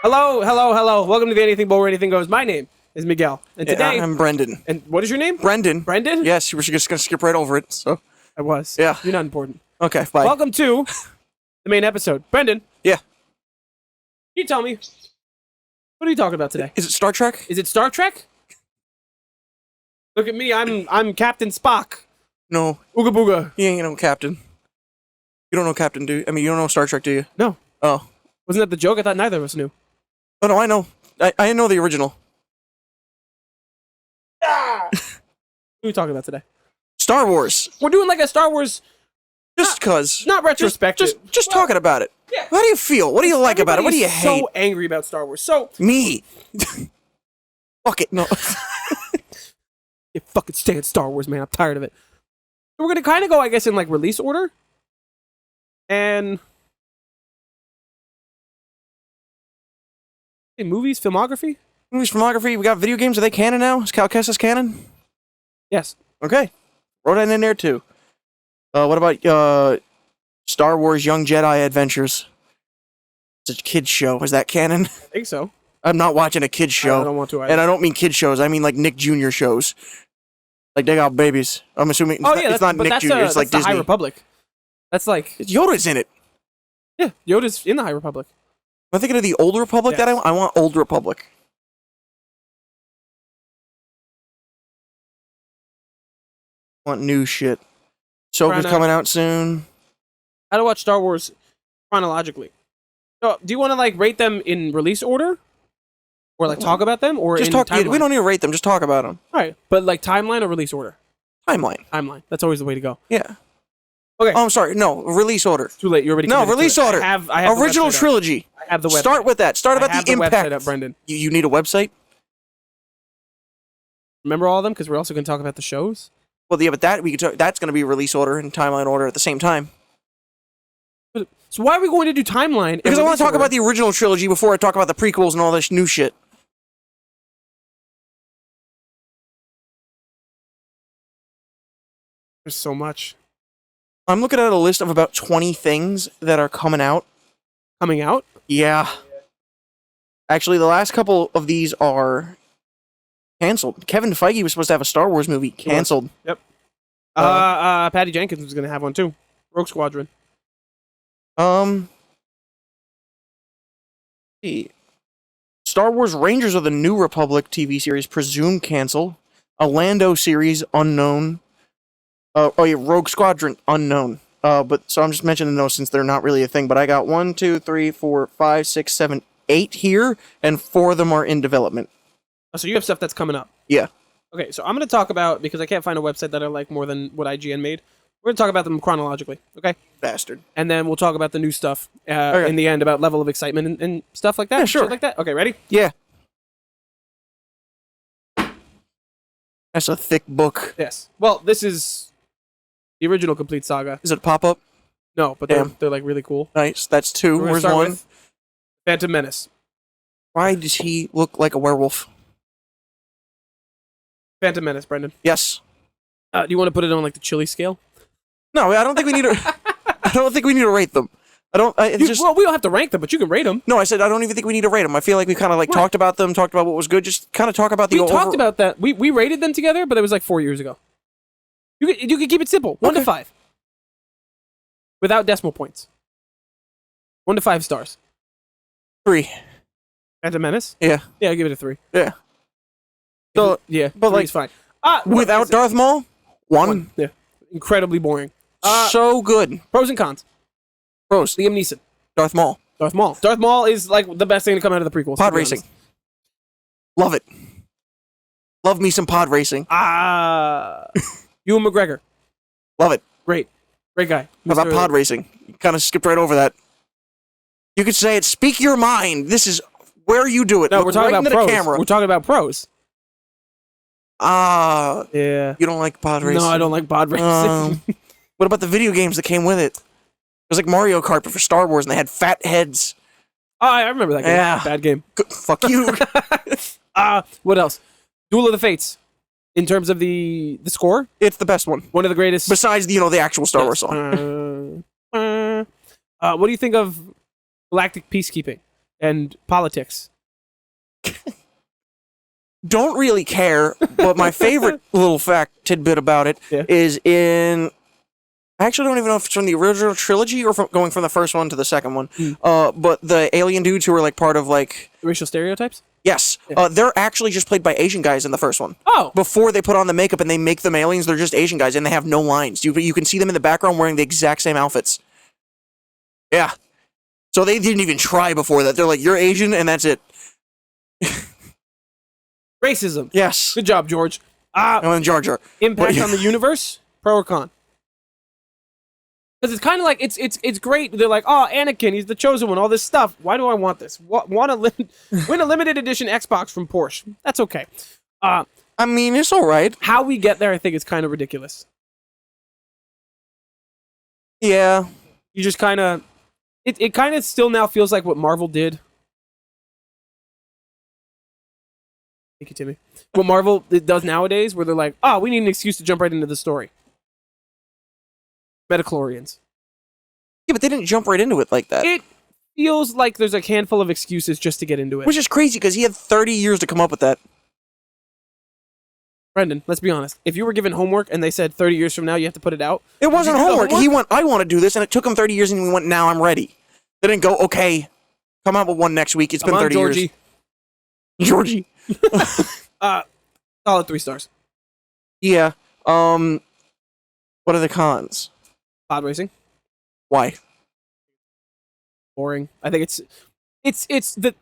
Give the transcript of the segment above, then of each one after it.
Hello, hello, hello. Welcome to the Anything But Where Anything Goes. My name is Miguel. And today... I'm Brendan. And what is your name? Brendan. Brendan? Yes, you were just going to skip right over it, so... I was. Yeah. You're not important. Okay, bye. Welcome to the main episode. Brendan. Yeah. Can you tell me, what are we talking about today? Is it Star Trek? Is it Star Trek? Look at me, I'm Captain Spock. No. Ooga booga. You ain't no Captain. You don't know Captain, do you? I mean, you don't know Star Trek, do you? No. Oh. Wasn't that the joke? I thought neither of us knew. Oh, no, I know. I know the original. Ah! What are we talking about today? Star Wars. We're doing like a Star Wars... Just cause. Not retrospective. Just talking about it. Yeah. How do you feel? What do you like about it? What do you hate? So angry about Star Wars. So... Me. Fuck it, no. You fucking stand Star Wars, man. I'm tired of it. We're gonna kind of go, I guess, in like release order. And... Hey, movies, filmography? Movies, filmography. We got video games. Are they canon now? Is Cal Kestis canon? Yes. Okay. Wrote that in there, too. What about Star Wars Young Jedi Adventures? It's a kid's show. Is that canon? I think so. I'm not watching a kid's show. I don't want to either. And I don't mean kid shows. I mean like Nick Jr. shows. Like they got babies. I'm assuming it's not Nick Jr. It's like the Disney. High Republic. That's like... Yoda's in it. Yeah, Yoda's in the High Republic. Am I thinking of the Old Republic Yes. that I want Old Republic. I want new shit. Ahsoka's coming out soon. How to watch Star Wars chronologically. So, do you want to like rate them in release order? Or like talk about them? Or Just in talk. timeline? We don't need to rate them. Just talk about them. Alright, but like timeline or release order? Timeline. Timeline. That's always the way to go. Yeah. Okay. Oh, I'm sorry. No, release order. Too late. You already No, committed to release it. order. I have Original the website up. trilogy. I have the website. Start with that. Start about I have the impact. website up, Brendan. You need a website? Remember all of them? Because we're also going to talk about the shows. Well, yeah, but that's going to be release order and timeline order at the same time. So why are we going to do timeline? Because I want to talk about the original trilogy before I talk about the prequels and all this new shit. There's so much I'm looking at a list of about 20 things that are coming out. coming out. Yeah. Actually, the last couple of these are canceled. Kevin Feige was supposed to have a Star Wars movie. Canceled. Yep. Patty Jenkins was going to have one too. Rogue Squadron. See. Star Wars Rangers of the New Republic TV series presumed cancel. A Lando series unknown. Rogue Squadron unknown. But so I'm just mentioning those since they're not really a thing. But I got 1, 2, 3, 4, 5, 6, 7, 8 here, and 4 of them are in development. Oh, so you have stuff that's coming up. Yeah. Okay, so I'm going to talk about, because I can't find a website that I like more than what IGN made. We're going to talk about them chronologically, okay? Bastard. And then we'll talk about the new stuff Okay. in the end about level of excitement and stuff like that. Yeah, sure. Shit like that. Okay, ready? Yeah. That's a thick book. Yes. Well, this is the original Complete Saga. Is it pop-up? No, but they're like really cool. Nice. That's 2. We're gonna Where's start 1? with Phantom Menace. Why does he look like a werewolf? Phantom Menace, Brendan. Yes. Do you want to put it on like the chili scale? No, I don't think we need to. I don't think we need to rate them. Well, we don't have to rank them, but you can rate them. No, I said I don't even think we need to rate them. I feel like we kind of like talked about them, talked about what was good. Just kind of talk about the. We talked about that. We rated them together, but it was like 4 years ago. You could keep it simple. 1 to 5. Without decimal points. 1 to 5 stars. 3. Phantom Menace? Yeah. Yeah, I'll give it a 3. Yeah. So yeah, but 3 like is fine. without Darth Maul, 1. Yeah. Incredibly boring. So good. Pros and cons. Pros. Liam Neeson. Darth Maul. Darth Maul. Darth Maul is like the best thing to come out of the prequels. Pod racing. Love it. Love me some pod racing. Ewan McGregor. Love it. Great. Great guy. How about pod racing? You kind of skipped right over that. You could say it. Speak your mind. This is where you do it. No, Look we're talking right about into pros. the camera. We're talking about pros. Yeah. You don't like pod racing? No, I don't like pod racing. What about the video games that came with it? It was like Mario Kart, but for Star Wars, and they had fat heads. Oh, I remember that game. Yeah. Bad game. Fuck you. What else? Duel of the Fates. In terms of the score, It's the best one. one of the greatest. Besides, the actual Star Wars song. What do you think of Galactic Peacekeeping? and politics. Don't really care, but my favorite little fact tidbit about it is in... I actually don't even know if it's from the original trilogy or going from the first one to the second one. But the alien dudes who were like part of like... Racial stereotypes? Yes. They're actually just played by Asian guys in the first one. Oh. Before they put on the makeup and they make them aliens, they're just Asian guys and they have no lines. You can see them in the background wearing the exact same outfits. Yeah. So they didn't even try before that. They're like, you're Asian and that's it. Racism. Yes. Good job, George. And then Jar Jar. Impact on the universe? Pro or con? Because it's kind of like, it's great. They're like, oh, Anakin, he's the chosen one, all this stuff. Why do I want this? Want to win a limited edition Xbox from Porsche. That's okay. I mean, it's all right. How we get there, I think, is kind of ridiculous. Yeah. You just kind of... It kind of still now feels like what Marvel did. Thank you, Timmy. What Marvel does nowadays, where they're like, oh, we need an excuse to jump right into the story. Metachlorians. Yeah, but they didn't jump right into it like that. It feels like there's a handful of excuses just to get into it. Which is crazy, because he had 30 years to come up with that. Brendan, let's be honest. If you were given homework and they said 30 years from now you have to put it out... It wasn't homework. He went, I want to do this, and it took him 30 years, and he went, now I'm ready. They didn't go, okay, come out with one next week. It's been 30 years. Georgie. Solid 3 stars. Yeah. What are the cons? Pod racing. Why? Boring. I think this is the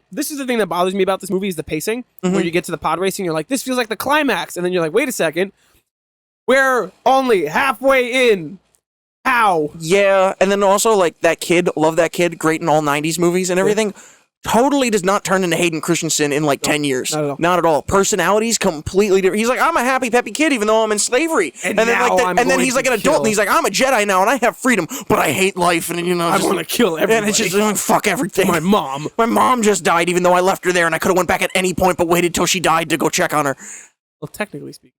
thing that bothers me about this movie is the pacing. Where you get to the pod racing, you're like, this feels like the climax, and then you're like, wait a second, we're only halfway in. How? Yeah, and then also like that kid, love that kid, great in all 90s movies and everything. Totally does not turn into Hayden Christensen in like 10 years. Not at all. Not at all. Personality's completely different. He's like, I'm a happy, peppy kid, even though I'm in slavery. And then he's like an adult, and he's like, I'm a Jedi now, and I have freedom, but I hate life, and I want to kill everybody. And it's just like, fuck everything. My mom. My mom just died, even though I left her there, and I could have went back at any point, but waited till she died to go check on her. Well, technically speaking,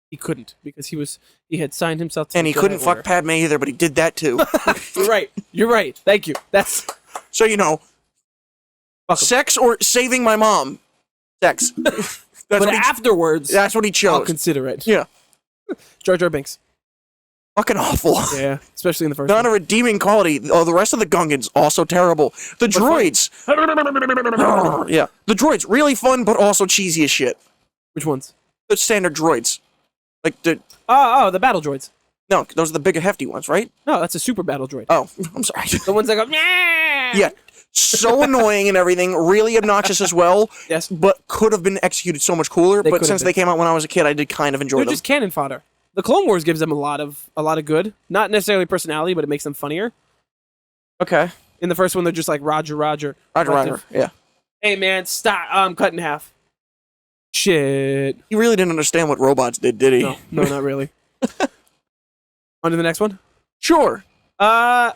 he couldn't because he had signed himself to. And he couldn't fuck Padme either, but he did that too. You're right. Thank you. That's so sex or saving my mom? Sex. But afterwards, that's what he chose. I'll consider it. Yeah. Jar Jar Binks. Fucking awful. Yeah, especially in the first Not one. a redeeming quality. Oh, the rest of the Gungans, also terrible. The droids. Yeah. The droids, really fun, but also cheesy as shit. Which ones? The standard droids. Like the... Oh, the battle droids. No, those are the bigger, hefty ones, right? No, that's a super battle droid. Oh, I'm sorry. The ones that go, yeah. Yeah. So annoying and everything, really obnoxious as well. Yes. But could have been executed so much cooler. But since they came out when I was a kid, I did kind of enjoy them. They're just cannon fodder. The Clone Wars gives them a lot of good. Not necessarily personality, but it makes them funnier. Okay. In the first one, they're just like Roger. Yeah. Hey man, stop! Cut in half. Shit. He really didn't understand what robots did he? No, not really. On to the next one. Sure. Oh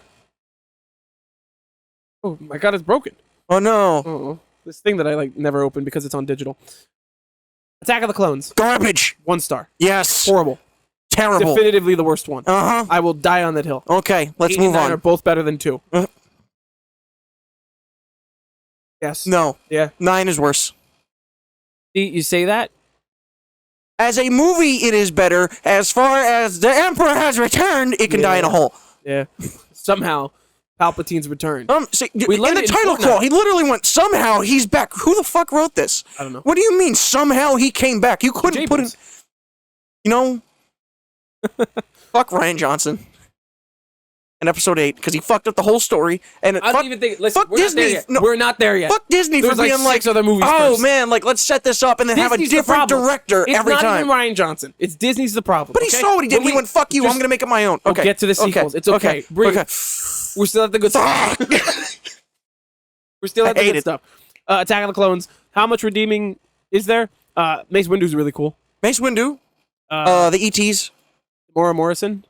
my god, it's broken. Oh no. Oh, this thing that I never open because it's on digital. Attack of the Clones. Garbage. 1 star. Yes. Horrible. Terrible. Definitively the worst one. Uh-huh. I will die on that hill. Okay, let's 8 and move 9 on. are both better than 2. Yes. No. Yeah. 9 is worse. You say that? As a movie, it is better. As far as the Emperor has returned, it can die in a hole. Yeah. Somehow, Palpatine's returned. See, in the title call, he literally went, somehow he's back. Who the fuck wrote this? I don't know. What do you mean, somehow he came back? You couldn't put it... Fuck Ryan Johnson. In episode 8, because he fucked up the whole story. And I don't even think... Listen, fuck Disney. We're not there yet. Fuck Disney There's for being like, 6 other movies oh first. man, let's set this up and then have a different director every It's not time. even Ryan Johnson. It's Disney's the problem. But he saw what he did. He went, fuck you, I'm going to make it my own. Okay. We'll get to the sequels. It's okay. Breathe. Okay. We're still at the good stuff. We're still at the good stuff. Attack of the Clones. How much redeeming is there? Mace Windu's really cool. Mace Windu. The ETs. Maura Morrison.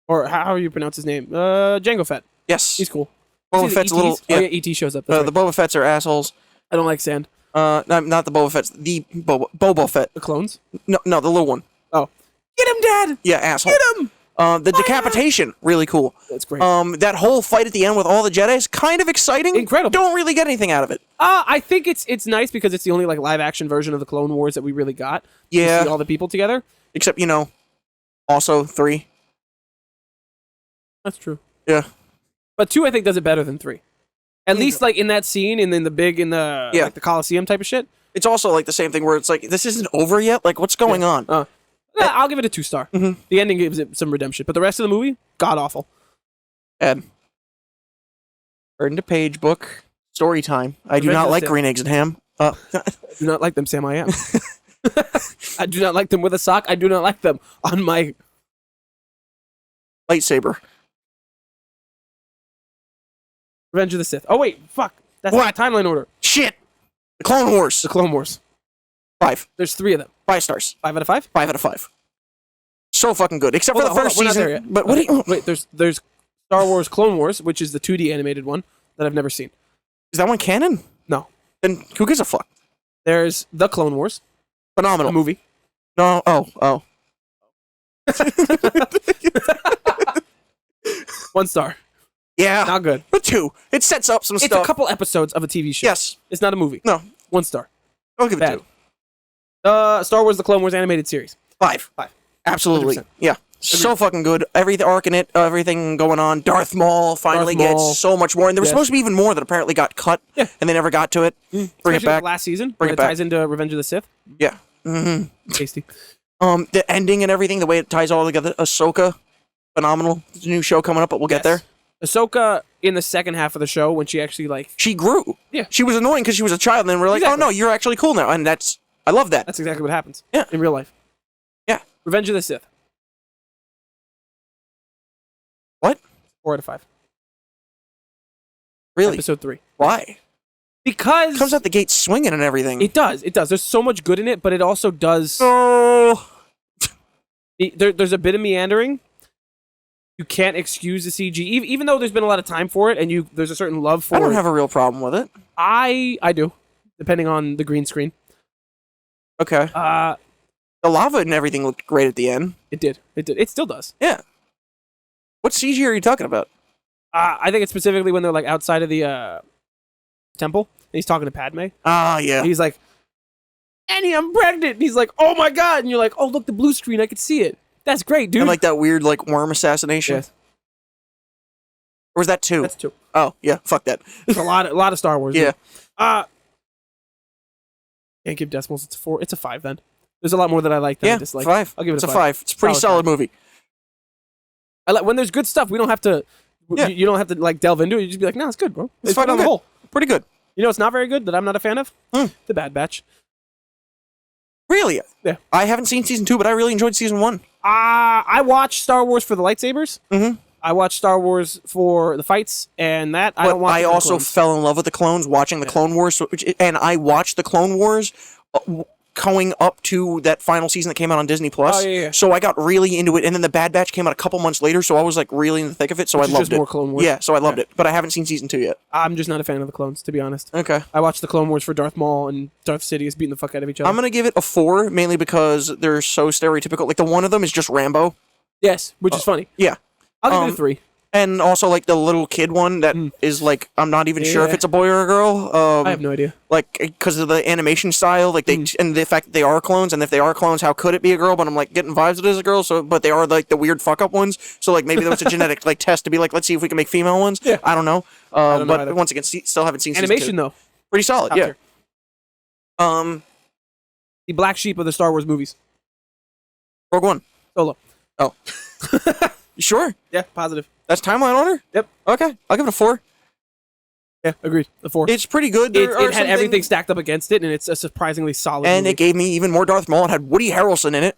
Or how do you pronounce his name? Jango Fett. Yes. He's cool. Boba Fett's a little... Yeah. Oh, yeah, E.T. shows up. The Boba Fetts are assholes. I don't like sand. Not the Boba Fetts. The Boba Fett. The clones? No, the little one. Oh. Get him, Dad! Yeah, asshole. Get him! The decapitation, really cool. That's great. That whole fight at the end with all the Jedi is kind of exciting. Incredible. Don't really get anything out of it. I think it's nice because it's the only like live action version of the Clone Wars that we really got. Yeah. To see all the people together. Except, also 3. That's true. Yeah. But 2, I think, does it better than 3. At least, like, in that scene, and then the Coliseum type of shit. It's also, like, the same thing where it's like, this isn't over yet? Like, what's going on? Yeah, I'll give it a 2-star. Mm-hmm. The ending gives it some redemption. But the rest of the movie, god-awful. Ed. Turn to page book. Story time. I do not like green eggs and ham. I do not like them, Sam, I am. I do not like them with a sock. I do not like them on my... lightsaber. Revenge of the Sith. Oh, wait. Fuck. That's What? not timeline order. Shit! The Clone Wars. The Clone Wars. 5. There's 3 of them. 5 stars. 5 out of 5? 5 out of 5. So fucking good. Except for the first We're not season. there yet. But what do you... Wait, there's Star Wars Clone Wars, which is the 2D animated one that I've never seen. Is that one canon? No. Then who gives a fuck? There's The Clone Wars. Phenomenal. The movie. No. Oh. 1 star. Yeah. Not good. But 2. It sets up some It's stuff. a couple episodes of a TV show. Yes. It's not a movie. No. 1 star. I'll give it Bad. 2. Star Wars The Clone Wars animated series. 5. 5. Absolutely. 100%. Yeah. So fucking good. Every arc in it, everything going on. Darth Maul finally gets so much more. And there was supposed to be even more that apparently got cut. Yeah. And they never got to it. Bring it Especially back. last season. Bring when it back. ties into Revenge of the Sith. Yeah. Mm-hmm. Tasty. The ending and everything, the way it ties all together. Ahsoka, phenomenal. There's a new show coming up, but we'll get there. Ahsoka in the second half of the show when she actually like She grew. Yeah. She was annoying because she was a child, and then we're like, Exactly. oh no, you're actually cool now, and I love that. that's exactly what happens. Yeah. In real life. Yeah. Revenge of the Sith. What? 4 out of 5. Really? Episode 3. Why? Because It comes out the gate swinging and everything. it does. There's so much good in it, but it also does. Oh. There's a bit of meandering. You can't excuse the CG, even though there's been a lot of time for it, and there's a certain love for it. I don't have a real problem with it. I do, depending on the green screen. Okay. The lava and everything looked great at the end. It did. It still does. Yeah. What CG are you talking about? I think it's specifically when they're like outside of the temple, and he's talking to Padme. Ah, yeah. And he's like, Annie, I'm pregnant. And he's like, oh my god. And you're like, oh, look, the blue screen. I could see it. That's great, dude. And like that weird like worm assassination. Yes. Or was that 2? That's 2. Oh, yeah. Fuck that. There's a lot of Star Wars. Yeah. Can't give decimals. It's a 4. It's a 5 then. There's a lot more that I like than I Yeah, dislike. 5. I'll give it It's a 5. It's a pretty solid movie. I like when there's good stuff. We don't have to. Yeah. You don't have to like delve into it. You just be like, no, it's good, bro. It's good fucking on the good. whole. Pretty good. You know, it's not very good that I'm not a fan of. The Bad Batch. Really? Yeah. I haven't seen season 2, but I really enjoyed season 1. I watched Star Wars for the lightsabers. Mm-hmm. I watched Star Wars for the fights, and that I don't watch. I also fell in love with the clones watching the Clone Wars, and I watched the Clone Wars going up to that final season that came out on Disney Plus. Oh, yeah. So I got really into it, and then the Bad Batch came out a couple months later, so I was like really in the thick of it. So I loved just it. more Clone Wars. Yeah, so I loved it, but I haven't seen season 2 yet. I'm just not a fan of the clones, to be honest. Okay. I watched the Clone Wars for Darth Maul and Darth Sidious beating the fuck out of each other. I'm gonna give it a 4, mainly because they're so stereotypical. Like the one of them is just Rambo. Yes, which is funny. Yeah. I'll give it a 3. And also, like, the little kid one that is, like, I'm not even sure if Yeah. it's a boy or a girl. I have no idea. Like, because of the animation style, like, and the fact that they are clones, and if they are clones, how could it be a girl? But I'm, like, getting vibes that it is a girl, but they are, like, the weird fuck-up ones. So, like, maybe that was a genetic, like, test to be like, let's see if we can make female ones. Yeah. I don't know. don't know But either. once again, still haven't seen season Animation, 2. though. Pretty solid, Top yeah. tier. Um, The black sheep of the Star Wars movies. Rogue One. Solo. Oh. You sure? Yeah, positive. That's timeline order? Yep. Okay, I'll give it a 4. Yeah, agreed. The 4. It's pretty good. It There are had some everything things- stacked up against it, and it's a surprisingly solid and movie. it gave me even more Darth Maul. It had Woody Harrelson in it.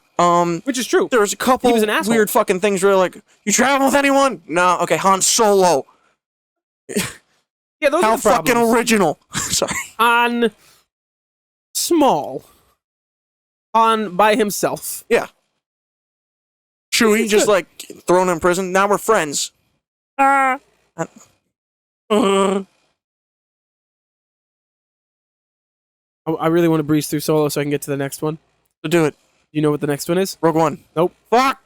Which is true. There was a couple He was an asshole. weird fucking things where like, you travel with anyone? No. Okay, Han Solo. Yeah, those How are the problems. fucking original. Sorry. On small. On by himself. Yeah. Chewie It's just good. like thrown in prison. Now we're friends. I really want to breeze through Solo so I can get to the next one. So do it. You know what the next one is? Rogue One. Nope. Fuck.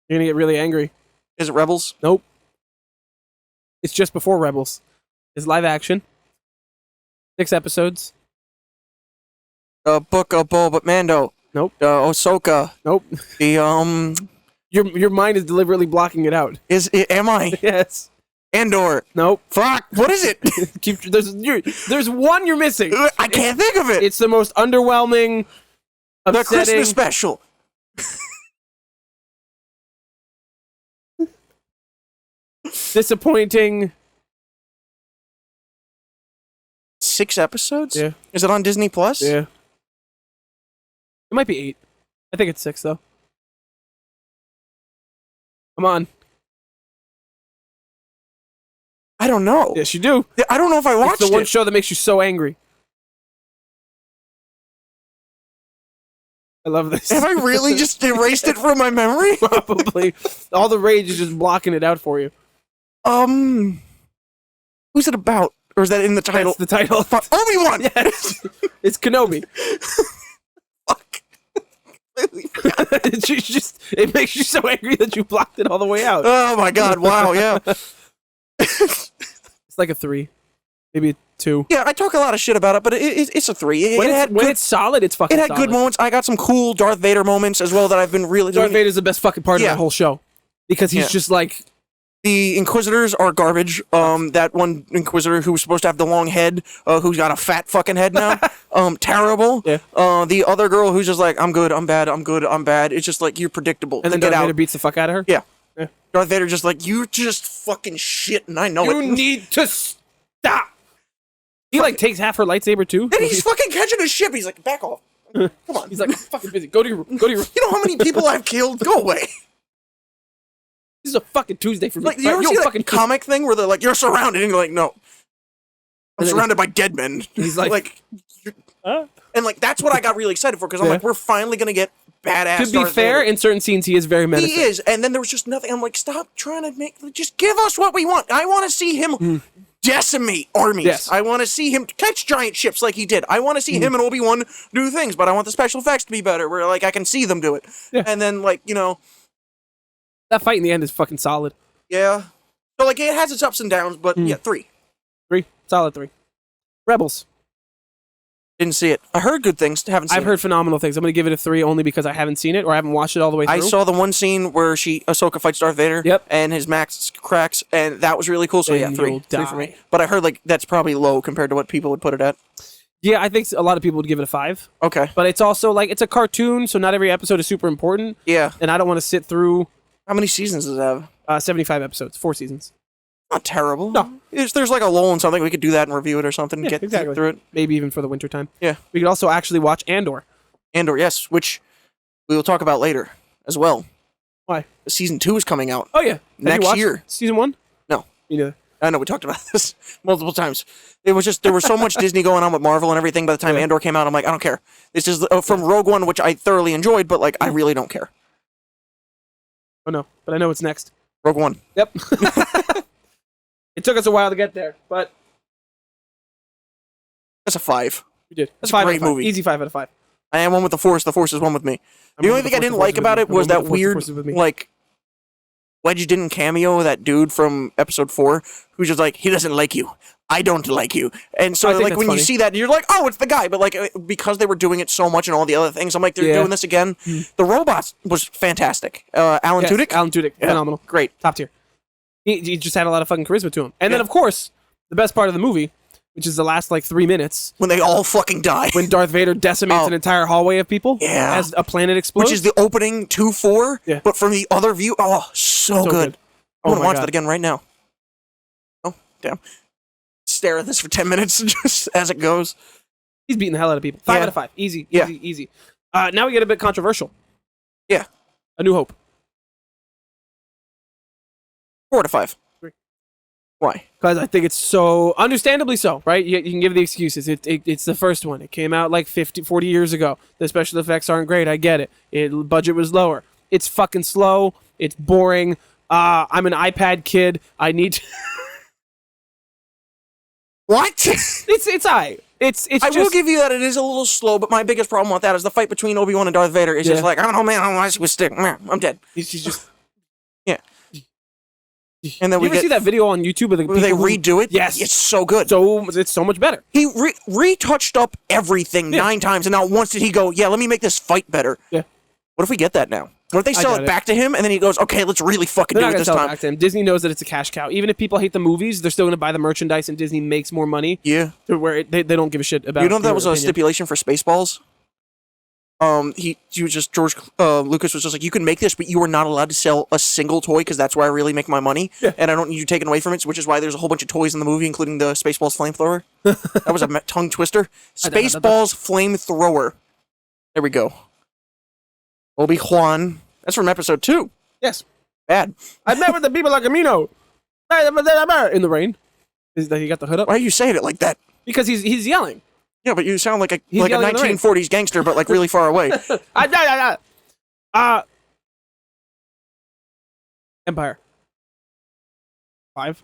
You're gonna get really angry. Is it Rebels? Nope. It's just before Rebels. It's live action. 6 episodes. Book of Boba Mando. Nope. Ahsoka. Nope. The Your mind is deliberately blocking it out. Am I? Yes. Andor. Nope. Fuck. What is it? There's one you're missing. I can't think of it. It's the most underwhelming, The upsetting. Christmas special. Disappointing. 6 episodes? Yeah. Is it on Disney Plus? Yeah. It might be 8. I think it's 6 though. Come on. I don't know. Yes, you do. I don't know if I watched It's the one it. show that makes you so angry. I love this. Have I really just erased it from my memory? Probably. All the rage is just blocking it out for you. Who's it about? Or is that in the title? That's the title. Fuck, Obi-Wan! Yes. It's Kenobi. Fuck. It makes you so angry that you blocked it all the way out. Oh my god, wow, yeah. It's like a 3. Maybe a 2. Yeah, I talk a lot of shit about it, but it's a 3. When it's solid, it's fucking It had solid. good moments. I got some cool Darth Vader moments as well that I've been really... Darth Vader's the best fucking part of that whole show. Because he's just like... The Inquisitors are garbage. That one Inquisitor who was supposed to have the long head, who's got a fat fucking head now. Terrible. Yeah. The other girl who's just like, I'm good, I'm bad, I'm good, I'm bad. It's just like, you're predictable. And then Darth Vader beats the fuck out of her? Yeah. Yeah. Darth Vader just like, you just fucking shit, and I know You it. need to stop. He like takes half her lightsaber too. Then he's fucking catching a ship. He's like, back off. Come on. He's like, I'm fucking busy. Go to your room. Go to your room. You know how many people I've killed? Go away. This is a fucking Tuesday for me. Like, you ever see that comic thing where they're like, you're surrounded, and you're like, no. I'm surrounded by dead men. He's like, and like, that's what I got really excited for, because I'm like, we're finally going to get badass To be Darth fair, Vader. in certain scenes, he is very menacing. He is, and then there was just nothing. I'm like, stop trying to just give us what we want. I want to see him decimate armies. Yes. I want to see him catch giant ships like he did. I want to see him and Obi-Wan do things, but I want the special effects to be better, where like I can see them do it. Yeah. And then like, you know, that fight in the end is fucking solid. yeah. So like, it has its ups and downs, but yeah, 3. 3. Solid 3. Rebels. Didn't see it. I heard good things. Haven't seen I've heard phenomenal things. I'm going to give it a 3 only because I haven't seen it or I haven't watched it all the way through. I saw the one scene where Ahsoka fights Darth Vader. Yep. And his max cracks, and that was really cool. So yeah, And 3. you'll 3 die. for me. But I heard like that's probably low compared to what people would put it at. Yeah, I think a lot of people would give it a 5. Okay. But it's also like, it's a cartoon, so not every episode is super important. Yeah. And I don't want to sit through How many seasons does it have? 75 episodes, 4 seasons. Not terrible. No. There's like a lull in something. We could do that and review it or something. Yeah, Get exactly. through it. Maybe even for the winter time. Yeah. We could also actually watch Andor. Andor, yes, which we will talk about later as well. Why? Season 2 is coming out. Oh, yeah. Have you Next watched year. Season 1? No. Me neither. I know we talked about this multiple times. It was just, there was so much Disney going on with Marvel and everything. By the time Andor came out, I'm like, I don't care. This is from Rogue One, which I thoroughly enjoyed, but like, I really don't care. Oh, no. But I know it's next. Rogue One. Yep. It took us a while to get there, but That's a 5. we did. That's a 5 great out of 5. movie. Easy 5 out of 5. I am one with the Force. The Force is one with me. The only thing I didn't like about it was that weird, like, Wedge didn't cameo that dude from episode 4 who's just like, he doesn't like you. I don't like you. And so, like, when you see that, you're like, oh, it's the guy. But, like, because they were doing it so much and all the other things, I'm like, they're doing this again. The robot was fantastic. Alan Tudyk? Alan Tudyk. Yeah. Phenomenal. Great. Top tier. He just had a lot of fucking charisma to him. And then, of course, the best part of the movie, which is the last, like, 3 minutes. When they all fucking die. When Darth Vader decimates an entire hallway of people. Yeah. As a planet explodes. Which is the opening 2-4. Yeah. But from the other view, oh, so good. I want to watch that again right now. Oh, damn. Stare at this for 10 minutes just as it goes. He's beating the hell out of people. 5 out of 5. Easy, easy. Now we get a bit controversial. Yeah. A New Hope. 4 out of 5. 3. Why? Because I think it's so, understandably so, right? You can give the excuses. It's the first one. It came out like 40 years ago. The special effects aren't great. I get it. Budget was lower. It's fucking slow. It's boring. I'm an iPad kid. I need to... What? It's I. It's I will give you that it is a little slow, but my biggest problem with that is the fight between Obi-Wan and Darth Vader is just like, I don't know, man, I don't want to stick. I'm dead. He's just And then You ever see that video on YouTube of the where they people redo it? Yes. It's so good. So it's so much better. He retouched up everything 9 times, and not once did he go, yeah, let me make this fight better. Yeah. What if we get that now? What if they sell it back to him, and then he goes, okay, let's really fucking They're do not it gonna this sell it time? back to him. Disney knows that it's a cash cow. Even if people hate the movies, they're still going to buy the merchandise, and Disney makes more money. Yeah. To where they don't give a shit about. You know that your was a opinion. stipulation for Spaceballs? He was just, George Lucas was just like, you can make this, but you are not allowed to sell a single toy because that's where I really make my money, and I don't need you taken away from it, which is why there's a whole bunch of toys in the movie, including the Spaceballs flamethrower. That was a tongue twister. Spaceballs flamethrower. There we go. Obi-Wan. That's from episode 2. Yes. Bad. I've met with the people like Camino. In the rain. Is that he got the hood up? Why are you saying it like that? Because he's yelling. Yeah, but you sound like a He's yelling in the rain. 1940s gangster, but like really far away. Empire. 5.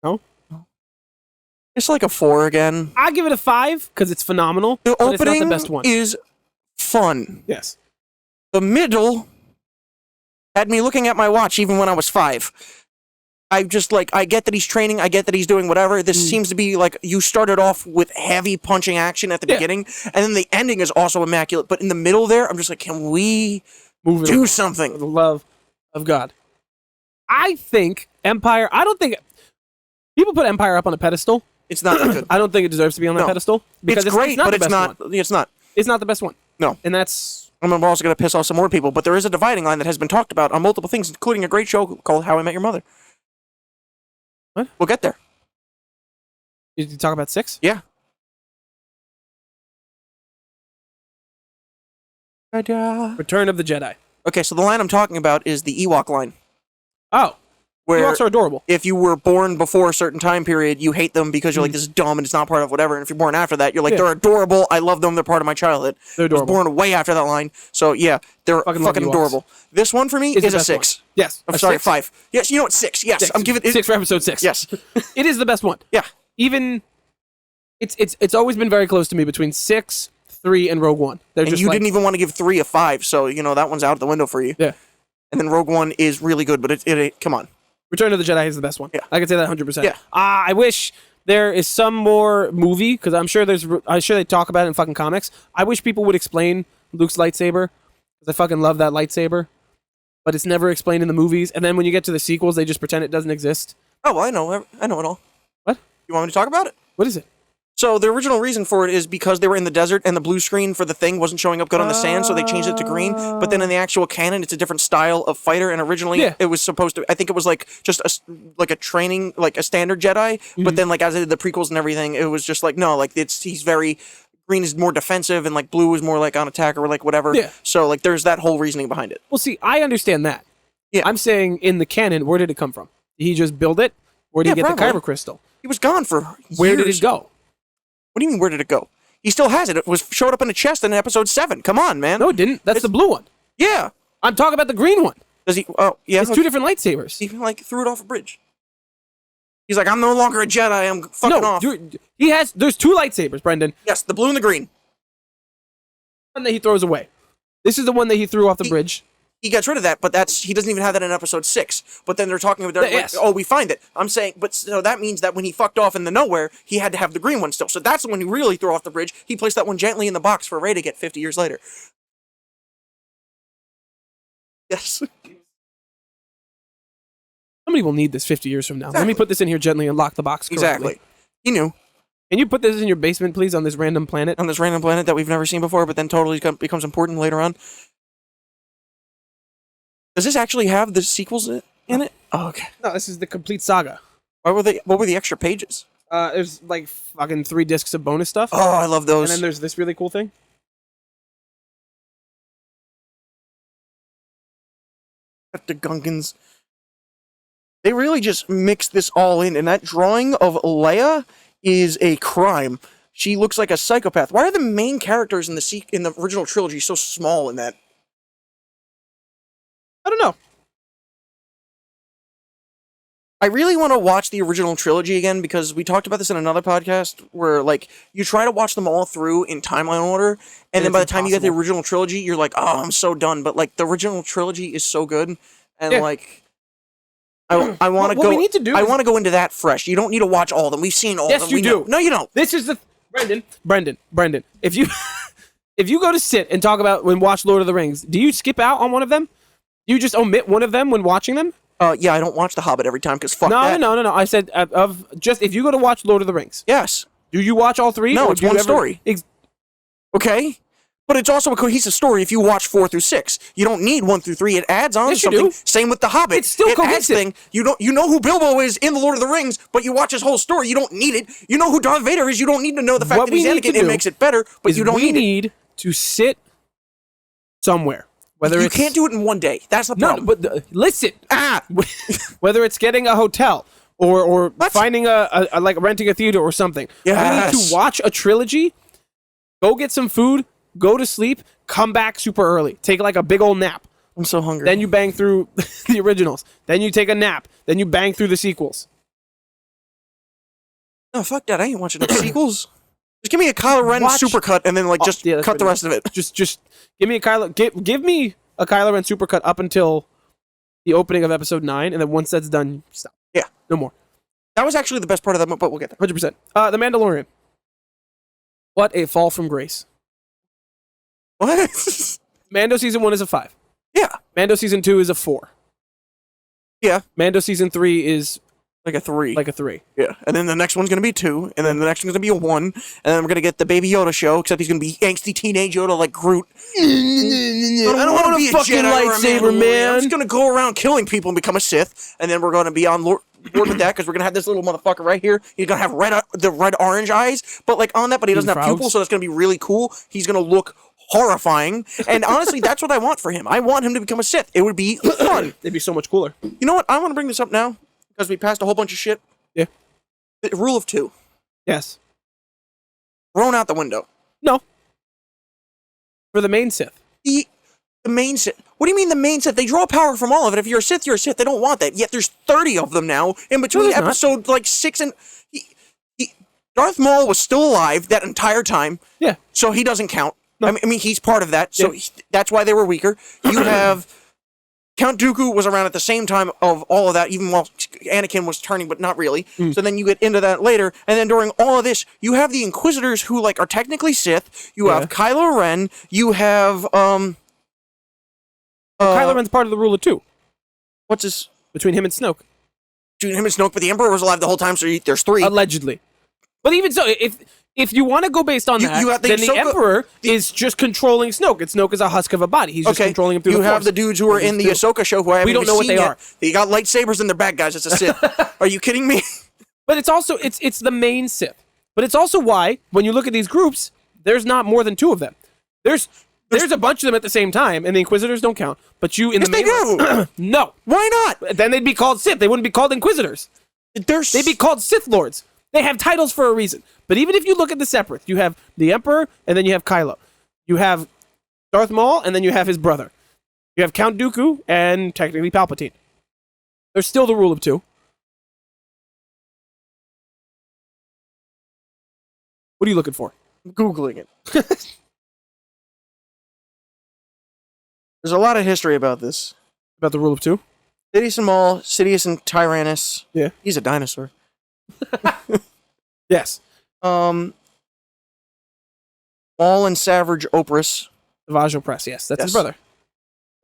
No? It's like a 4 again. I give it a 5 because it's phenomenal. The but it's not opening the best one. is fun. Yes. The middle had me looking at my watch even when I was 5. I just like, I get that he's training, I get that he's doing whatever. This seems to be like, you started off with heavy punching action at the beginning, and then the ending is also immaculate, but in the middle there, I'm just like, can we do something? For the love of God. I think Empire, I don't think, people put Empire up on a pedestal. It's not good. I don't think it deserves to be on that pedestal. Because It's great, but it's not, one. it's not. It's not the best one. No. And that's... I'm also going to piss off some more people, but there is a dividing line that has been talked about on multiple things, including a great show called How I Met Your Mother. What? We'll get there. Did you talk about 6? Yeah. Return of the Jedi. Okay, so the line I'm talking about is the Ewok line. Oh. Where Ewoks are adorable. if you were born before a certain time period, you hate them because you're like, this is dumb and it's not part of whatever. And if you're born after that, you're like, they're adorable. I love them. They're part of my childhood. They're adorable. I was born way after that line. So yeah, they're fucking adorable. This one for me is a 6. One. Yes. I'm sorry, 5. Yes, you know what? 6. Yes. 6. I'm giving it 6 for episode 6. Yes. It is the best one. Yeah. Even it's always been very close to me between 6, 3, and Rogue One. They're And just you like, didn't even want to give 3 a 5, so you know that one's out the window for you. Yeah. And then Rogue One is really good, but it come on. Return of the Jedi is the best one. Yeah. I can say that 100%. Yeah. I wish there is some more movie, because I'm sure they talk about it in fucking comics. I wish people would explain Luke's lightsaber, because I fucking love that lightsaber. But it's never explained in the movies. And then when you get to the sequels, they just pretend it doesn't exist. Oh, well, I know it all. What? You want me to talk about it? What is it? So the original reason for it is because they were in the desert and the blue screen for the thing wasn't showing up good on the sand, so they changed it to green. But then in the actual canon, it's a different style of fighter. And originally, it was supposed to. I think it was like just a training, like a standard Jedi. But then, like as they did the prequels and everything, it was just like no, like he's very green is more defensive and like blue is more like on attack or like whatever. Yeah. So like there's that whole reasoning behind it. Well, see, I understand that. Yeah. I'm saying in the canon, where did it come from? Did he just build it? Where did he get probably. the kyber crystal? He was gone for years. Where did it go? What do you mean, where did it go? He still has it. It showed up in a chest in episode 7. Come on, man. No, it didn't. That's the blue one. Yeah. I'm talking about the green one. Does he? Oh, yeah. It's 2 different lightsabers. He like threw it off a bridge. He's like, I'm no longer a Jedi. I'm fucking off. Dude, there's 2 lightsabers, Brendan. Yes, the blue and the green. One that he throws away. This is the one that he threw off the bridge. He gets rid of that, but he doesn't even have that in episode 6. But then they're talking about, Yes. oh, we find it. I'm saying, but so that means that when he fucked off in the nowhere, he had to have the green one still. So that's the one he really threw off the bridge. He placed that one gently in the box for Rey to get 50 years later. Yes. Somebody will need this 50 years from now. Let me put this in here gently and lock the box correctly. Exactly. He knew. Can you put this in your basement, please, on this random planet? On this random planet that we've never seen before, but then totally becomes important later on. Does this actually have the sequels in it? Oh, okay. No, this is the complete saga. What were the extra pages? There's like fucking 3 discs of bonus stuff. Oh, I love those. And then there's this really cool thing. The Gungans. They really just mixed this all in, and that drawing of Leia is a crime. She looks like a psychopath. Why are the main characters in the original trilogy so small in that? I don't know. I really want to watch the original trilogy again because we talked about this in another podcast where, like, you try to watch them all through in timeline order, and then by the time you get the original trilogy, you're like, oh, I'm so done. But, like, the original trilogy is so good, and like I want to what go. we need to do I is- want to go into that fresh. You don't need to watch all of them. We've seen all Yes, of them. you We know. do. No, you don't. This is the Brendan. If you if you go to sit and talk about when watch Lord of the Rings, do you skip out on one of them? Do you just omit one of them when watching them? Yeah, I don't watch The Hobbit every time because fuck No, that. no. I said of just if you go to watch Lord of the Rings, Yes. do you watch all three? No, or it's do you one ever- story. Okay. But it's also a cohesive story if you watch 4 through 6. You don't need 1 through 3. It adds on Yes, to you something. do. Same with The Hobbit. It's still it adds cohesive. thing. You know who Bilbo is in The Lord of the Rings, but you watch his whole story. You don't need it. You know who Darth Vader is. You don't need to know the fact What that he's we need to Anakin. It do makes it better, but is you don't we need it. to sit somewhere. Whether You it's can't do it in one day. That's the no, problem. but listen. Ah! Whether it's getting a hotel or What? finding a like renting a theater or something. We need Yes. to watch a trilogy, go get some food, go to sleep, come back super early, take like a big old nap. I'm so hungry. Then you bang through the originals. Then you take a nap. Then you bang through the sequels. No, fuck that. I ain't watching no sequels. Just give me a Kylo Ren Watch- supercut and then just yeah, that's cut the what it rest of it. Just give me a give me a Kylo Ren supercut up until the opening of episode 9, and then once that's done, stop. Yeah. No more. That was actually the best part of that, but we'll get there. 100%. The Mandalorian. What a fall from grace. What? Mando season 1 is a 5. Yeah. Mando season 2 is a 4. Yeah. Mando season 3 is Like a 3. like a 3. Yeah. And then the next one's going to be 2. And then the next one's going to be a 1. And then we're going to get the Baby Yoda show, except he's going to be angsty teenage Yoda like Groot. I don't wanna want be a fucking Jedi or a lightsaber, Mandalorian. I'm man. just going to go around killing people and become a Sith. And then we're going to be on board with that because we're going to have this little motherfucker right here. He's going to have the red-orange eyes. But like on that, but he doesn't have Frogs. pupils, so that's going to be really cool. He's going to look horrifying. And honestly, that's what I want for him. I want him to become a Sith. It would be fun. It'd be so much cooler. You know what? I want to bring this up now because we passed a whole bunch of shit. Yeah. The rule of 2. Yes. Thrown out the window. No. For the main Sith. The main Sith. What do you mean the main Sith? They draw power from all of it. If you're a Sith, you're a Sith. They don't want that. Yet there's 30 of them now in between there's not. episode like 6 and... Darth Maul was still alive that entire time, Yeah. so he doesn't count. No. I mean, he's part of that, so Yeah. that's why they were weaker. You have... Count Dooku was around at the same time of all of that, even while Anakin was turning, but not really. So then you get into that later, and then during all of this, you have the Inquisitors who like are technically Sith. You have Kylo Ren. You have Kylo Ren's part of the rule of 2 what's his? between him and Snoke. Between him and Snoke, but the Emperor was alive the whole time, so there's 3. Allegedly. But even so, if you want to go based on that, you have the then the Ahsoka- Emperor is just controlling Snoke. And Snoke is a husk of a body. He's just controlling him through you the have Force. the dudes who are in the Ahsoka show who I haven't don't even know what seen they yet. are. They got lightsabers and they're bad guys. It's a Sith. Are you kidding me? But it's also it's the main Sith. But it's also why when you look at these groups, there's not more than 2 of them. There's a bunch of them at the same time, and the Inquisitors don't count. But you in Yes, the they main do. no. Why not? Then they'd be called Sith. They wouldn't be called Inquisitors. They'd be called Sith Lords. They have titles for a reason. But even if you look at the separate, you have the Emperor, and then you have Kylo. You have Darth Maul, and then you have his brother. You have Count Dooku, and technically Palpatine. There's still the rule of 2. What are you looking for? Googling it. There's a lot of history about this. About the rule of 2? Sidious and Maul, Sidious and Tyrannus. Yeah. He's a dinosaur. Yes. Maul and Savage Opress. Savage Opress, yes. That's his Yes. brother.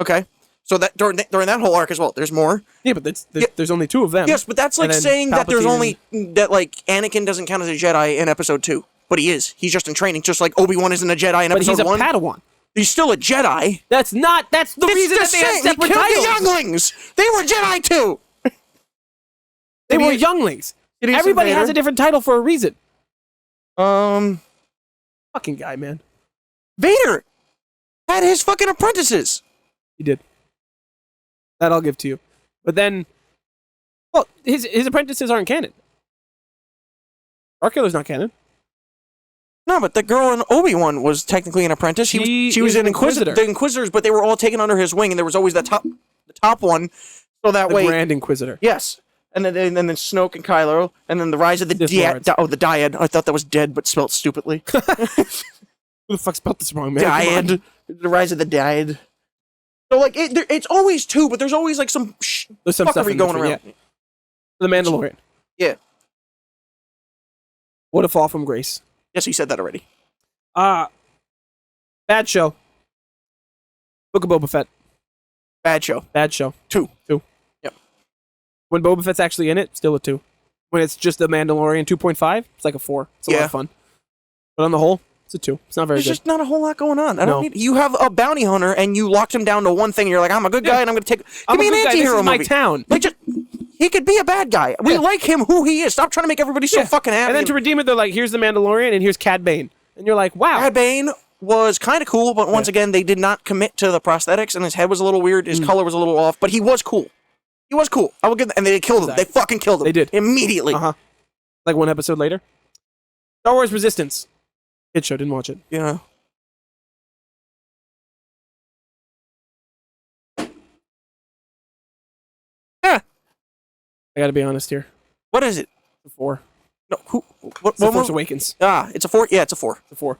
Okay. So that during that whole arc as well, there's more. Yeah, but there's only 2 of them. Yes, but that's like And then saying that there's Palpatine only that like Anakin doesn't count as a Jedi in episode 2. But he is. He's just in training, just like Obi-Wan isn't a Jedi in But he's episode a 1. Padawan. He's still a Jedi. That's the reason that they have He separate killed titles. the younglings. They were Jedi too. They were Sidious- younglings. Sidious and Everybody has Vader. a different title for a reason. Vader Fucking guy, man. had his fucking apprentices. He did. That I'll give to you. But then, well, his apprentices aren't canon. Starkiller's not canon. No, but the girl in Obi-Wan was technically an apprentice. She was is an an Inquisitor. Inquisitor. The Inquisitors, but they were all taken under his wing, and there was always the top one. So that The way, Grand Inquisitor. yes. And then Snoke and Kylo, and then the rise of the Sith Lords. the Dyad. I thought that was dead, but spelled stupidly. Who the fuck spelled this wrong, man? Come on. Dyad. The rise of the Dyad. So like it's always two, but there's always like some There's some stuff fuckery in going between, around. yeah. The Mandalorian. Yeah. What a fall from grace. Yes, you said that already. Bad show. Book of Boba Fett. Bad show. Bad show. 2. Yep. When Boba Fett's actually in it, still a 2. When it's just the Mandalorian 2.5, it's like a 4. It's a lot of fun. But on the whole, it's a 2. It's not very There's good. just not a whole lot going on. I don't need. You have a bounty hunter and you locked him down to one thing. And you're like, I'm a good guy and I'm going to take. Give me an anti-hero movie. My town. Like, he could be a bad guy. We like him who he is. Stop trying to make everybody so fucking happy. And then to redeem it, they're like, here's the Mandalorian and here's Cad Bane. And you're like, wow. Cad Bane was kind of cool, but once again, they did not commit to the prosthetics, and his head was a little weird. His color was a little off, but he was cool. He was cool. I will give them, and they killed him. They fucking killed him. They did. Immediately. Like one episode later. Star Wars Resistance. Kid show, didn't watch it. Yeah. Yeah. I gotta be honest here. What is it? It's a 4. No, who? What? It's The Force Awakens. It's a 4. Yeah, it's a 4. It's a 4.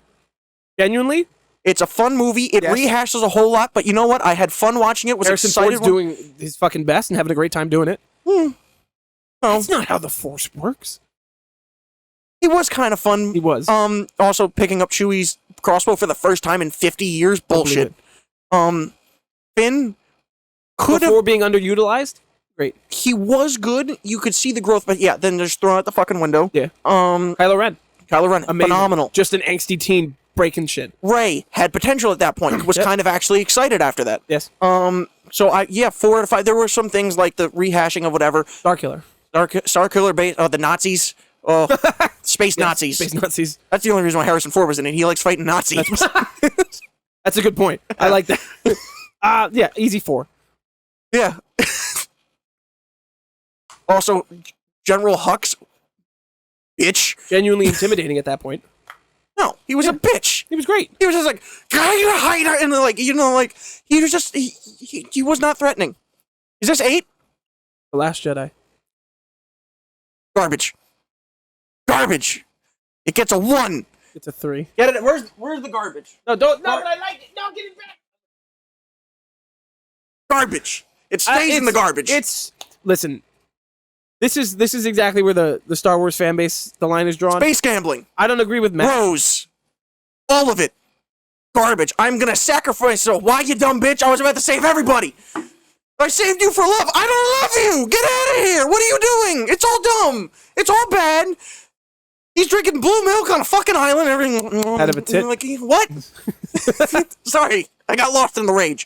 Genuinely, it's a fun movie. It rehashes a whole lot, but you know what? I had fun watching it. Was Harrison excited. Ford's doing his fucking best and having a great time doing it. No. That's not how the Force works. He was kind of fun. He was. Also picking up Chewie's crossbow for the first time in 50 years. Bullshit. Finn could have... Before being underutilized? Great. He was good. You could see the growth, but yeah, then just throw out the fucking window. Yeah. Kylo Ren. Amazing. Phenomenal. Just an angsty teen breaking shit. Rey had potential at that point. Was kind of actually excited after that. Yes. So 4 out of 5. There were some things like the rehashing of whatever. Starkiller. Starkiller base. The Nazis. Oh, space Nazis. Space Nazis. That's the only reason why Harrison Ford was in it. He likes fighting Nazis. That's a good point. I like that. Yeah, easy 4. Yeah. Also, General Hux, bitch. Genuinely intimidating at that point. No, he was a bitch. He was great. He was just like, and like, he was just, he was not threatening. Is this 8? The Last Jedi. Garbage. It gets a 1. It's a 3. Get it? Where's the garbage? No, don't. No, but I like it. No, get it back. Garbage. It stays in the garbage. Listen. This is exactly where the Star Wars fan base, the line is drawn. Space gambling. I don't agree with Matt. Rose. All of it. Garbage. I'm gonna sacrifice it. Why, you dumb bitch? I was about to save everybody. I saved you for love. I don't love you. Get out of here. What are you doing? It's all dumb. It's all bad. He's drinking blue milk on a fucking island. Everything. Out of a tit. Like, what? Sorry. I got lost in the rage.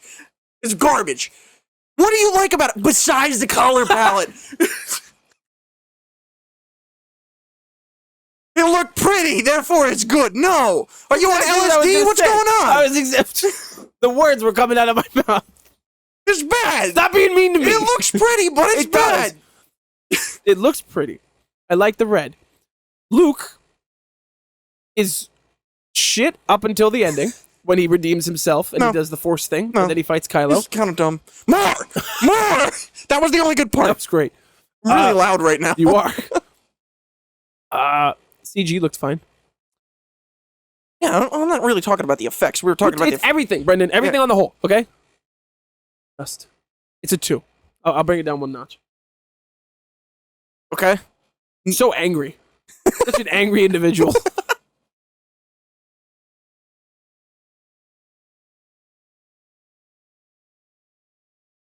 It's garbage. What do you like about it besides the color palette? It looked pretty, therefore it's good. No. Are you on LSD? What's going on? I was exempt. The words were coming out of my mouth. It's bad. Stop being mean to me. It looks pretty, but it's bad. It looks pretty. I like the red. Luke is shit up until the ending when he redeems himself and he does the Force thing and then he fights Kylo. It's kind of dumb. More! That was the only good part. That was great. I'm really loud right now. You are. CG looked fine. Yeah, I'm not really talking about the effects. We were talking about everything, Brendan. Everything on the whole, okay? Just. It's a 2. I'll bring it down 1 notch. Okay. I'm so angry. Such an angry individual.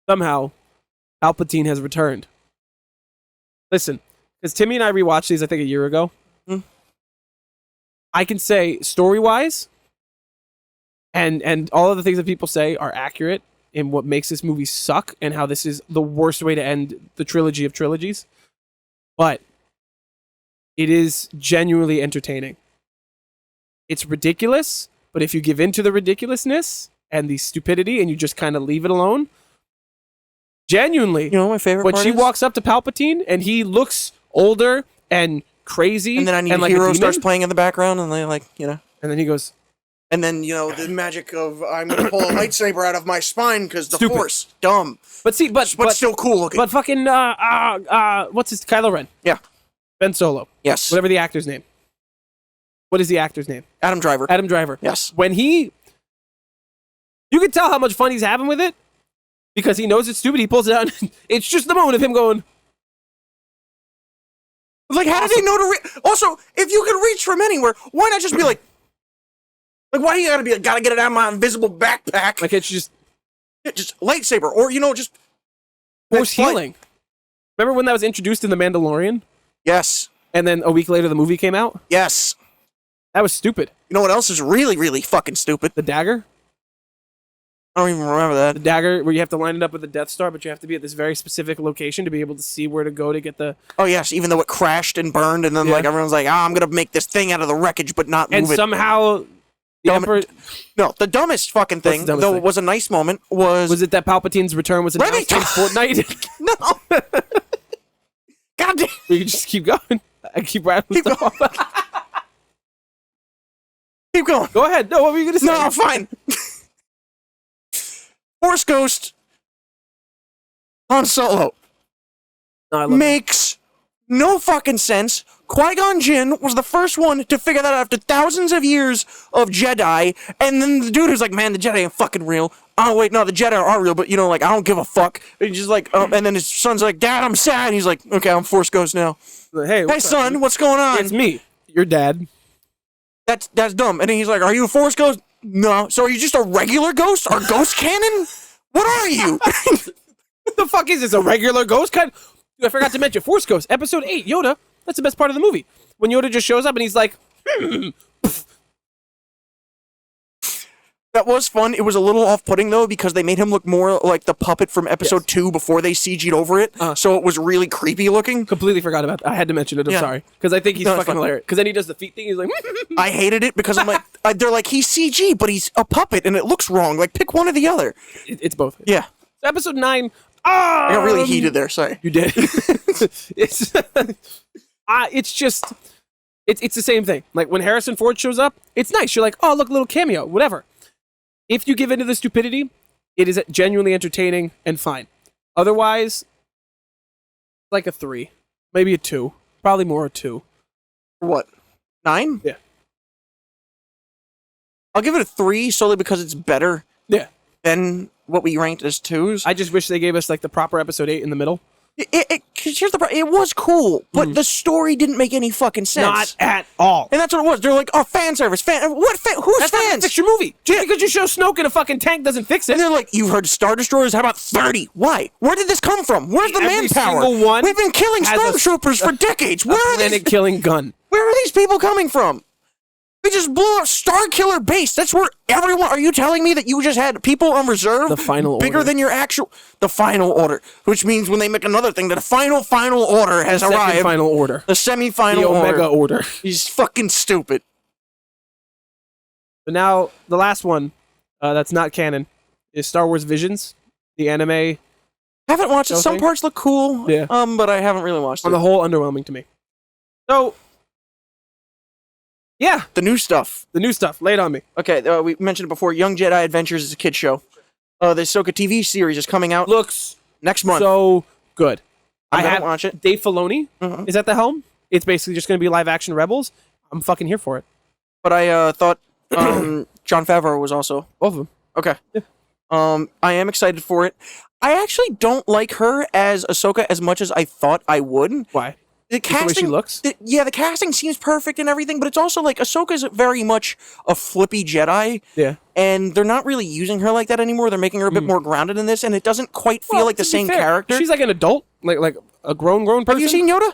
Somehow, Palpatine has returned. Listen, because Timmy and I rewatched these, I think, a year ago. I can say, story-wise, and all of the things that people say are accurate in what makes this movie suck and how this is the worst way to end the trilogy of trilogies. But it is genuinely entertaining. It's ridiculous, but if you give in to the ridiculousness and the stupidity and you just kind of leave it alone, genuinely, you know what my favorite when part she is? walks up to Palpatine and he looks older and crazy, and then I need like hero a starts playing in the background, and they and then he goes, and then the magic of I'm gonna pull a lightsaber out of my spine because the Stupid. Force, dumb, but still cool looking. But fucking what's his Kylo Ren? Yeah, Ben Solo. Yes, whatever the actor's name. What is the actor's name? Adam Driver. Adam Driver. Yes. When you can tell how much fun he's having with it because he knows it's stupid. He pulls it out. And it's just the moment of him going. Like, how did they know to reach? Also, if you can reach from anywhere, why not just be like, why do you gotta be like, gotta get it out of my invisible backpack? Like, it's just lightsaber, or just force healing. Remember when that was introduced in The Mandalorian? Yes. And then a week later, the movie came out? Yes. That was stupid. You know what else is really, really fucking stupid? The dagger? I don't even remember that. The dagger where you have to line it up with the Death Star, but you have to be at this very specific location to be able to see where to go to get the... Oh, yes, even though it crashed and burned, and then, like, everyone's like, I'm gonna make this thing out of the wreckage, but not move it. And somehow... No, the dumbest fucking thing, though it was a nice moment, was... Was it that Palpatine's return was announced in Fortnite? No! God damn! You just keep going. I keep rattling stuff off. Keep going. Go ahead. No, what were you going to say? No, fine. Force Ghost Han Solo makes no fucking sense. Qui-Gon Jinn was the first one to figure that out after thousands of years of Jedi, and then the dude who's like, man, the Jedi ain't fucking real. Oh, wait, no, the Jedi are real, but, like, I don't give a fuck. And he's just like, and then his son's like, Dad, I'm sad. And he's like, okay, I'm Force Ghost now. Hey, son, what's going on? It's me, your dad. That's dumb. And then he's like, are you a Force Ghost? No. So are you just a regular ghost? Or ghost cannon? What are you? What the fuck is this, a regular ghost? Dude, I forgot to mention, Force Ghost, Episode 8, Yoda. That's the best part of the movie. When Yoda just shows up and he's like... That was fun. It was a little off-putting, though, because they made him look more like the puppet from Episode 2 before they CG'd over it, so it was really creepy looking. Completely forgot about that. I had to mention it. I'm sorry. Because I think he's fucking hilarious. Because then he does the feet thing. He's like... I hated it because I'm like... they're like, he's CG, but he's a puppet, and it looks wrong. Like, pick one or the other. It's both. Yeah. So episode 9... I got really heated there, sorry. You did. It's just... It's the same thing. Like, when Harrison Ford shows up, it's nice. You're like, oh, look, little cameo, whatever. If you give into the stupidity, it is genuinely entertaining and fine. Otherwise, like a 3. Maybe a 2. Probably more a 2. What? 9? Yeah. I'll give it a 3 solely because it's better than what we ranked as 2s. I just wish they gave us like the proper episode 8 in the middle. Here's the problem. It was cool, but the story didn't make any fucking sense. Not at all. And that's what it was. They're like, oh, fan service. Who's That's fans? Not gonna fix your movie. Just because you show Snoke in a fucking tank doesn't fix it. And they're like, you've heard Star Destroyers? How about 30? Why? Where did this come from? Where's the manpower? Single one We've been killing stormtroopers for decades. Where are these killing gun? Where are these people coming from? We just blew up Starkiller Base. That's where everyone... Are you telling me that you just had people on reserve? The final bigger order. Than your actual... The final order. Which means when they make another thing, that the final order has arrived. The final order. The semi-final order. The Omega order. He's fucking stupid. But now, the last one that's not canon is Star Wars Visions, the anime. I haven't watched it. Some parts look cool, but I haven't really watched it. On the whole, underwhelming to me. So... Yeah. The new stuff. Lay it on me. Okay, we mentioned it before. Young Jedi Adventures is a kid's show. The Ahsoka TV series is coming out. Looks next month. So good. I have watch it. Dave Filoni is at the helm. It's basically just going to be live action Rebels. I'm fucking here for it. But I thought Jon Favreau was also. Both of them. Okay. Yeah. I am excited for it. I actually don't like her as Ahsoka as much as I thought I would. Why? The casting, the way she looks? The casting seems perfect and everything, but it's also like Ahsoka's very much a flippy Jedi. Yeah. And they're not really using her like that anymore. They're making her a bit more grounded in this, and it doesn't quite feel like the same character. She's like an adult, like a grown person. Have you seen Yoda?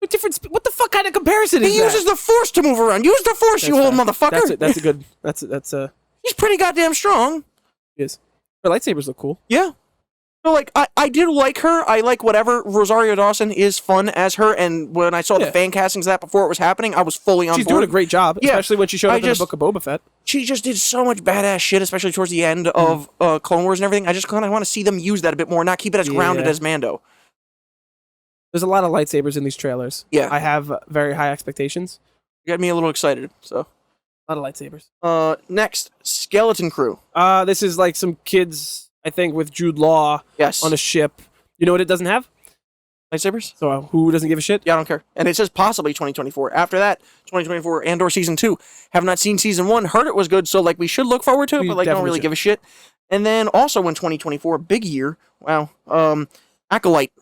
What the fuck kind of comparison is that? He uses the Force to move around. Use the Force, you old motherfucker. That's a good. That's a. He's pretty goddamn strong. He is. Her lightsabers look cool. Yeah. So, like, I do like her. I like whatever. Rosario Dawson is fun as her, and when I saw the fan castings of that before it was happening, I was fully on board. She's doing a great job, especially when she showed up in the Book of Boba Fett. She just did so much badass shit, especially towards the end of Clone Wars and everything. I just kind of want to see them use that a bit more, not keep it as grounded as Mando. There's a lot of lightsabers in these trailers. Yeah. I have very high expectations. You got me a little excited, so. A lot of lightsabers. Next, Skeleton Crew. This is like some kids... I think with Jude Law on a ship. You know what it doesn't have? lightsabers. So who doesn't give a shit? Yeah, I don't care. And it says possibly 2024. After that, 2024 and/or season 2. Have not seen season 1. Heard it was good, so like we should look forward to it, but like don't really give a shit. And then also in 2024, big year. Wow. Acolyte.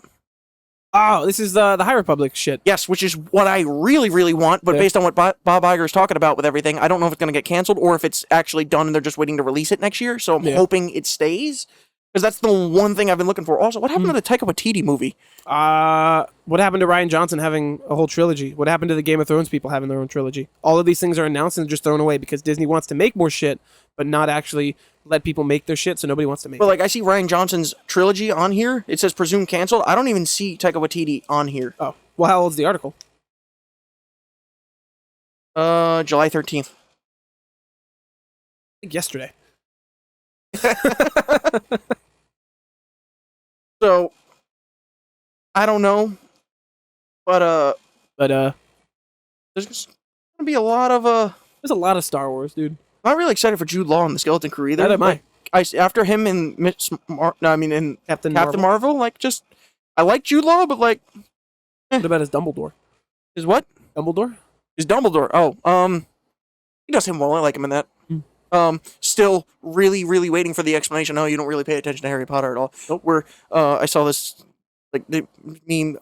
Oh, this is the High Republic shit. Yes, which is what I really, really want. But based on what Bob Iger is talking about with everything, I don't know if it's going to get canceled or if it's actually done and they're just waiting to release it next year. So I'm hoping it stays. Because that's the one thing I've been looking for. Also, what happened to the Taika Waititi movie? What happened to Rian Johnson having a whole trilogy? What happened to the Game of Thrones people having their own trilogy? All of these things are announced and just thrown away because Disney wants to make more shit, but not actually let people make their shit, so nobody wants to make it. But like, I see Rian Johnson's trilogy on here. It says presumed canceled. I don't even see Taika Waititi on here. Oh. Well, how old's the article? July 13th. I think yesterday. So, I don't know, but there's gonna be a lot of a lot of Star Wars, dude. I'm not really excited for Jude Law in the Skeleton Crew either. Neither am I. After him in in Captain Marvel, like just I like Jude Law, but like, what about his Dumbledore? His what? Dumbledore? His Dumbledore. Oh, he does him well. I like him in that. Still really, really waiting for the explanation. No, you don't really pay attention to Harry Potter at all. Nope. Where I saw this, like, the meme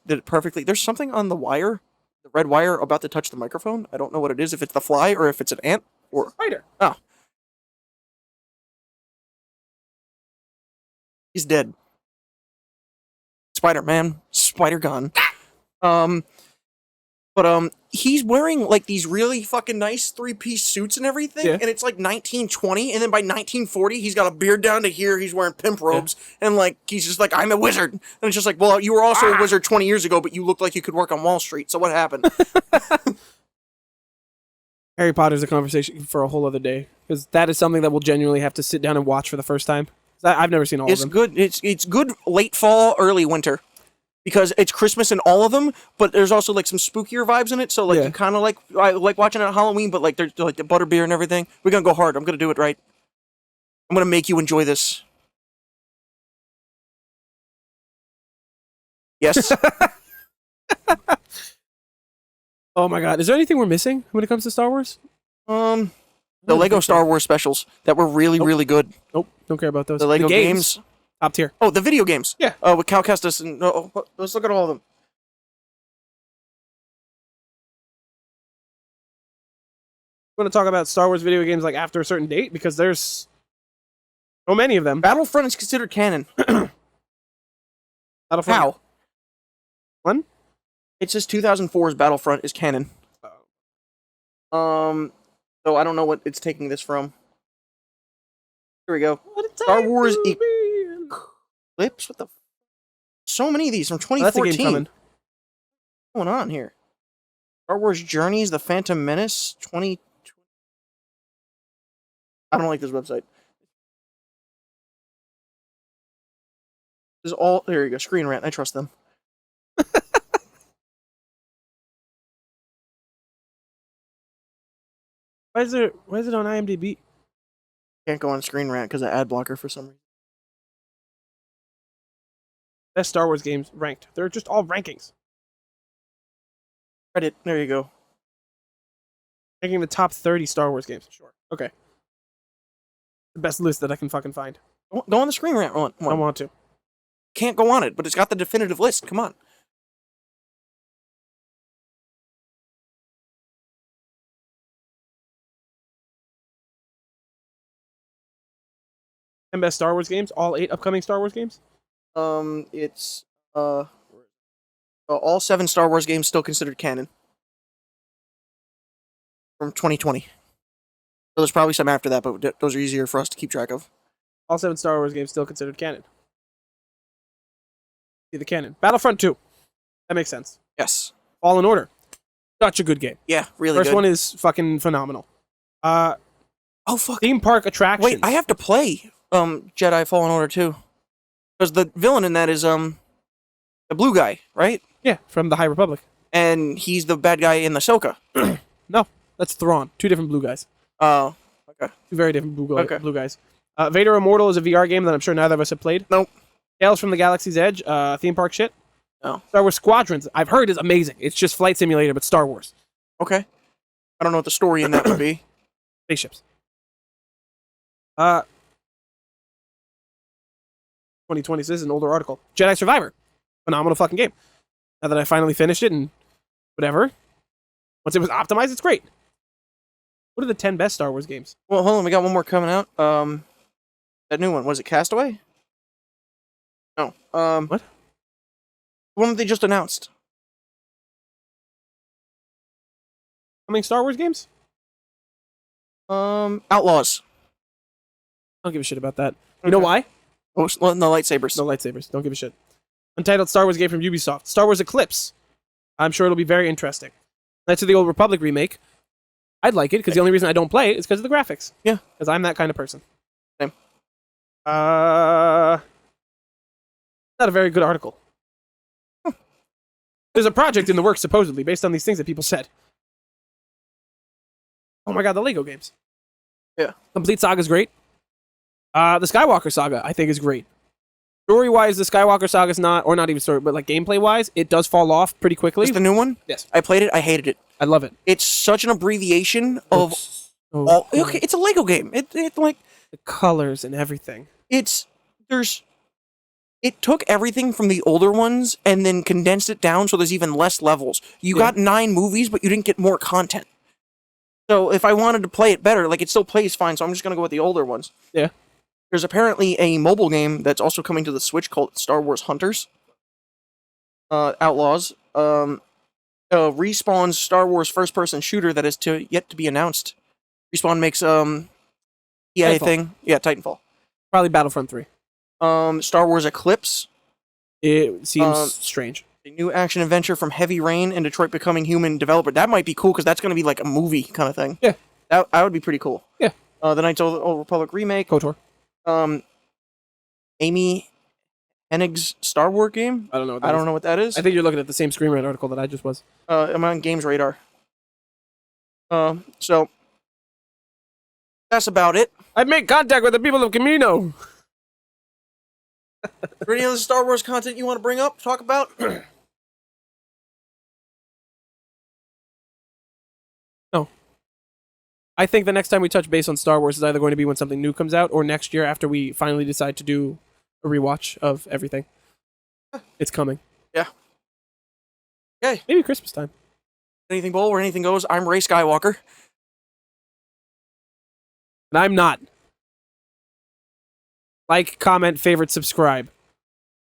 did it perfectly. There's something on the wire, the red wire, about to touch the microphone. I don't know what it is, if it's the fly or if it's an ant or Spider. Oh. He's dead. Spider-Man. Spider gone. But he's wearing like these really fucking nice 3-piece suits and everything, and it's like 1920, and then by 1940 he's got a beard down to here, he's wearing pimp robes, and like he's just like, I'm a wizard. And it's just like, well, you were also a wizard 20 years ago, but you looked like you could work on Wall Street, so what happened? Harry Potter's a conversation for a whole other day, because that is something that we'll genuinely have to sit down and watch for the first time. I've never seen all of them. Good. It's good late fall, early winter. Because it's Christmas in all of them, but there's also like some spookier vibes in it. So like you kind of like, I like watching it on Halloween, but like there's like the butterbeer and everything. We're gonna go hard. I'm gonna do it right. I'm gonna make you enjoy this. Yes. Oh my god, is there anything we're missing when it comes to Star Wars? The Lego Star Wars specials that were really really good. Nope, don't care about those. The Lego games. Top tier. Oh, the video games. Yeah. With Cal Kestis and let's look at all of them. I'm going to talk about Star Wars video games like after a certain date because there's so many of them. Battlefront is considered canon. Battlefront. How? One? It says 2004's Battlefront is canon. So I don't know what it's taking this from. Here we go. Star Wars Eclipse? What the? So many of these from 2014. That's a game coming. What's going on here? Star Wars Journeys, The Phantom Menace, 20. I don't like this website. This is all. There you go. Screen Rant. I trust them. Why is it on IMDb? Can't go on Screen Rant because of ad blocker for some reason. Best Star Wars games ranked. They're just all rankings. Reddit. There you go. Ranking the top 30 Star Wars games. Sure. Okay. The best list that I can fucking find. Go on the Screen Rant one. I want to. Can't go on it, but it's got the definitive list. Come on. And best Star Wars games? All 8 upcoming Star Wars games? It's all 7 Star Wars games still considered canon from 2020. So there's probably some after that, but those are easier for us to keep track of. All 7 Star Wars games still considered canon. See the canon. Battlefront 2. That makes sense. Yes. Fallen Order. Such a good game. Yeah, really good. First one is fucking phenomenal. Oh, fuck. Theme park attractions. Wait, I have to play Jedi Fallen Order 2. Because the villain in that is the blue guy, right? Yeah, from the High Republic. And he's the bad guy in the Ahsoka. No, that's Thrawn. 2 different blue guys. Oh, okay. 2 very different blue guys. Vader Immortal is a VR game that I'm sure neither of us have played. Nope. Tales from the Galaxy's Edge, theme park shit. Oh. Star Wars Squadrons, I've heard, is amazing. It's just flight simulator, but Star Wars. Okay. I don't know what the story in that would be. Spaceships. 2020, this is an older article. Jedi Survivor. Phenomenal fucking game. Now that I finally finished it and whatever. Once it was optimized, it's great. What are the 10 best Star Wars games? Well, hold on. We got one more coming out. That new one. Was it Castaway? No. What? The one that they just announced. How many Star Wars games? Outlaws. I don't give a shit about that. You know why? Oh, no lightsabers. No lightsabers. Don't give a shit. Untitled Star Wars game from Ubisoft. Star Wars Eclipse. I'm sure it'll be very interesting. Knights of the Old Republic remake. I'd like it because the only reason I don't play it is because of the graphics. Yeah. Because I'm that kind of person. Same. Not a very good article. There's a project in the works, supposedly, based on these things that people said. Oh my god, the Lego games. Yeah. Complete Saga's great. The Skywalker Saga, I think, is great. Story-wise, the Skywalker Saga is not, or not even story, but like gameplay-wise, it does fall off pretty quickly. Is the new one? Yes. I played it. I hated it. I love it. It's such an abbreviation of So all. cool. Okay, it's a Lego game. It like The colors and everything. it took everything from the older ones and then condensed it down so there's even less levels. You got 9 movies, but you didn't get more content. So if I wanted to play it better, like it still plays fine, so I'm just gonna go with the older ones. Yeah. There's apparently a mobile game that's also coming to the Switch called Star Wars Hunters. Outlaws. Respawn's Star Wars first-person shooter that is yet to be announced. Respawn makes EA Titanfall. thing. Yeah, Titanfall. Probably Battlefront 3. Star Wars Eclipse. It seems strange. A new action adventure from Heavy Rain and Detroit Becoming Human developer. That might be cool because that's going to be like a movie kind of thing. Yeah. That would be pretty cool. Yeah. The Knights of the Old Republic remake. KOTOR. Amy Hennig's Star Wars game. I don't know what that I don't is. know what that is. I think you're looking at the same screenwriter article that I just was. I'm on Games Radar. So that's about it. I've made contact with the people of Camino. Is there any other Star Wars content you want to bring up, talk about? No. I think the next time we touch base on Star Wars is either going to be when something new comes out or next year after we finally decide to do a rewatch of everything. It's coming. Yeah. Okay. Maybe Christmas time. Anything bowl where anything goes. I'm Ray Skywalker. And I'm not. Like, comment, favorite, subscribe.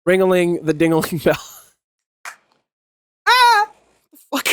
Ring-a-ling the ding-a-ling bell. Fuck.